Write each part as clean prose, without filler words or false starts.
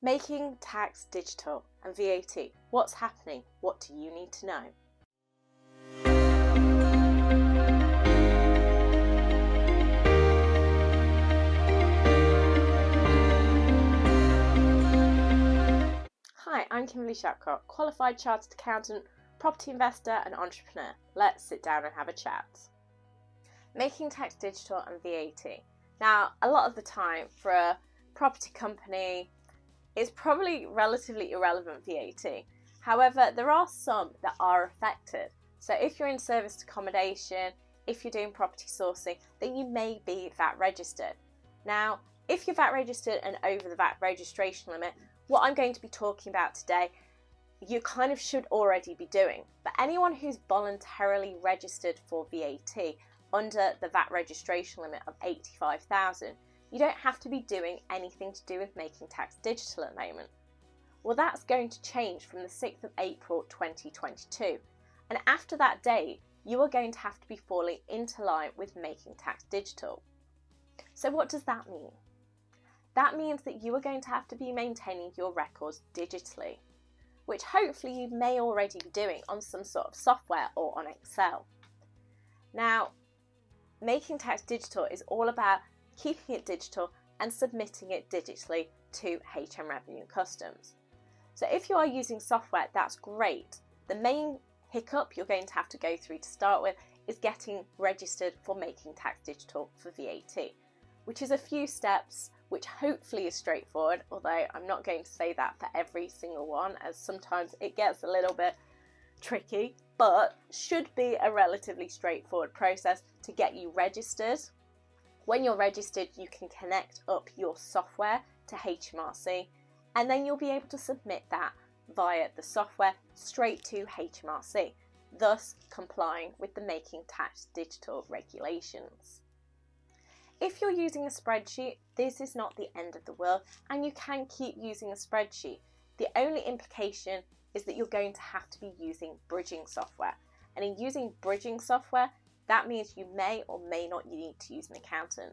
Making tax digital and VAT. What's happening? What do you need to know? Hi, I'm Kimberly Shapcotts, qualified chartered accountant, property investor and entrepreneur. Let's sit down and have a chat. Making tax digital and VAT. Now, a lot of the time for a property company, it's probably relatively irrelevant VAT. However, there are some that are affected. So if you're in serviced accommodation, if you're doing property sourcing, then you may be VAT registered. Now, if you're VAT registered and over the VAT registration limit, what I'm going to be talking about today, you kind of should already be doing. But anyone who's voluntarily registered for VAT under the VAT registration limit of 85,000, you don't have to be doing anything to do with making tax digital at the moment. Well, that's going to change from the 6th of April 2022. And after that date, you are going to have to be falling into line with making tax digital. So what does that mean? That means that you are going to have to be maintaining your records digitally, which hopefully you may already be doing on some sort of software or on Excel. Now, making tax digital is all about keeping it digital and submitting it digitally to HM Revenue and Customs. So if you are using software, that's great. The main hiccup you're going to have to go through to start with is getting registered for making tax digital for VAT, which is a few steps, which hopefully is straightforward, although I'm not going to say that for every single one, as sometimes it gets a little bit tricky, but should be a relatively straightforward process to get you registered. When you're registered, you can connect up your software to HMRC, and then you'll be able to submit that via the software straight to HMRC, thus complying with the Making Tax Digital regulations. If you're using a spreadsheet, this is not the end of the world, and you can keep using a spreadsheet. The only implication is that you're going to have to be using bridging software. And in using bridging software, that means you may or may not need to use an accountant.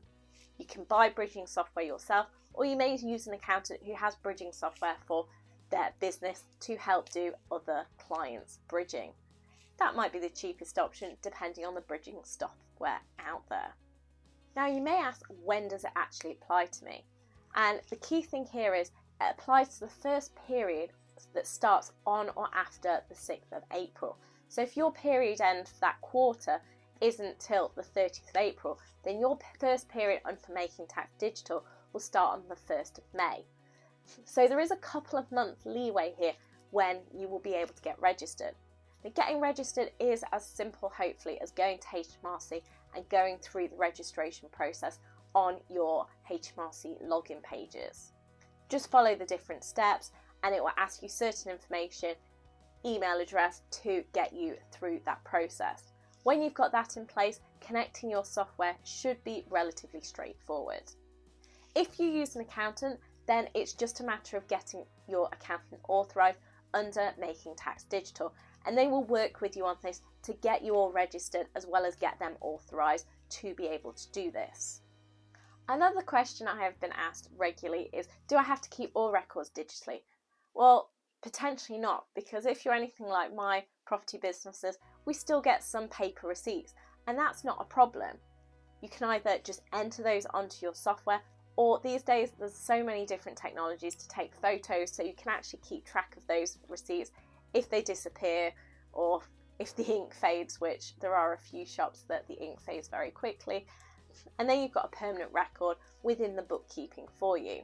You can buy bridging software yourself, or you may use an accountant who has bridging software for their business to help do other clients' bridging. That might be the cheapest option depending on the bridging software out there. Now you may ask, when does it actually apply to me? And the key thing here is it applies to the first period that starts on or after the 6th of April. So if your period end for that quarter isn't till the 30th of April, then your first period for making tax digital will start on the 1st of May. So there is a couple of months leeway here when you will be able to get registered. Now, getting registered is as simple, hopefully, as going to HMRC and going through the registration process on your HMRC login pages. Just follow the different steps and it will ask you certain information, email address to get you through that process. When you've got that in place, connecting your software should be relatively straightforward. If you use an accountant, then it's just a matter of getting your accountant authorised under Making Tax Digital, and they will work with you on this to get you all registered as well as get them authorised to be able to do this. Another question I have been asked regularly is, do I have to keep all records digitally? Well, potentially not, because if you're anything like my property businesses, we still get some paper receipts, and that's not a problem. You can either just enter those onto your software, or these days there's so many different technologies to take photos, so you can actually keep track of those receipts if they disappear or if the ink fades, which there are a few shops that the ink fades very quickly, and then you've got a permanent record within the bookkeeping for you.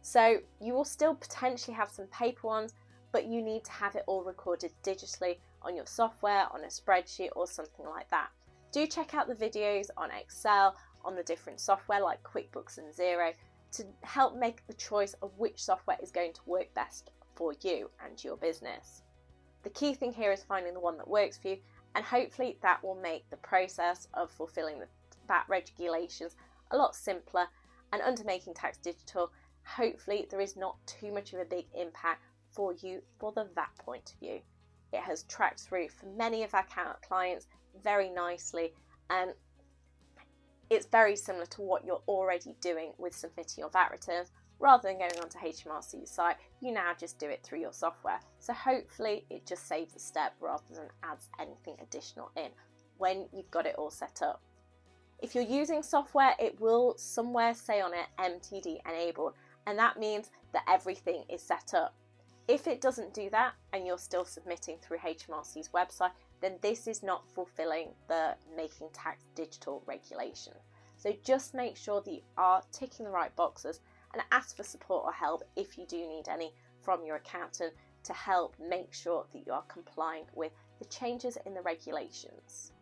So you will still potentially have some paper ones, but you need to have it all recorded digitally on your software, on a spreadsheet or something like that. Do check out the videos on Excel, on the different software like QuickBooks and Xero to help make the choice of which software is going to work best for you and your business. The key thing here is finding the one that works for you, and hopefully that will make the process of fulfilling the VAT regulations a lot simpler, and under Making Tax Digital, hopefully there is not too much of a big impact for you for the VAT point of view. It has tracked through for many of our clients very nicely, and it's very similar to what you're already doing with submitting your VAT returns rather than going onto HMRC's site, you now just do it through your software. So hopefully it just saves a step rather than adds anything additional in when you've got it all set up. If you're using software, it will somewhere say on it MTD enabled, and that means that everything is set up. If it doesn't do that and you're still submitting through HMRC's website, then this is not fulfilling the Making Tax Digital regulation. So just make sure that you are ticking the right boxes and ask for support or help if you do need any from your accountant to help make sure that you are complying with the changes in the regulations.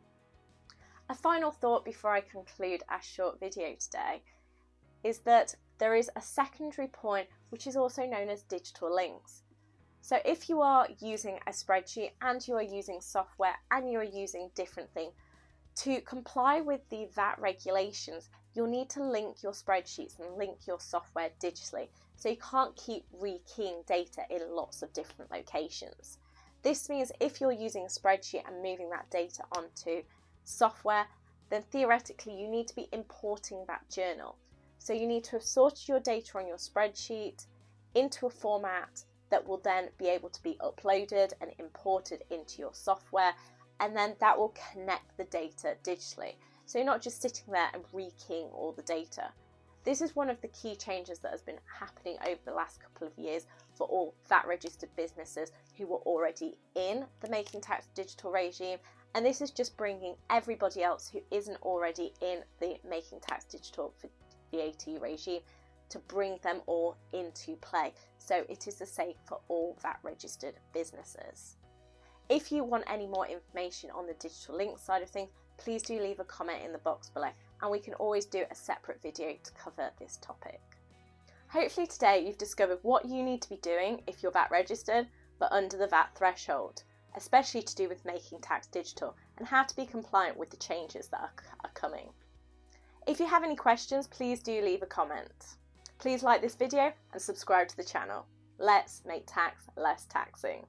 A final thought before I conclude our short video today is that there is a secondary point which is also known as digital links. So if you are using a spreadsheet and you are using software and you are using different things, to comply with the VAT regulations, you'll need to link your spreadsheets and link your software digitally. So you can't keep rekeying data in lots of different locations. This means if you're using a spreadsheet and moving that data onto software, then theoretically you need to be importing that journal. So you need to have sorted your data on your spreadsheet into a format that will then be able to be uploaded and imported into your software, and then that will connect the data digitally. So you're not just sitting there and rekeying all the data. This is one of the key changes that has been happening over the last couple of years for all VAT registered businesses who were already in the Making Tax Digital regime, and this is just bringing everybody else who isn't already in the Making Tax Digital for VAT regime to bring them all into play. So it is the same for all VAT registered businesses. If you want any more information on the digital link side of things, please do leave a comment in the box below, and we can always do a separate video to cover this topic. Hopefully today you've discovered what you need to be doing if you're VAT registered but under the VAT threshold, especially to do with Making Tax Digital and how to be compliant with the changes that are coming. If you have any questions, please do leave a comment. Please like this video and subscribe to the channel. Let's make tax less taxing.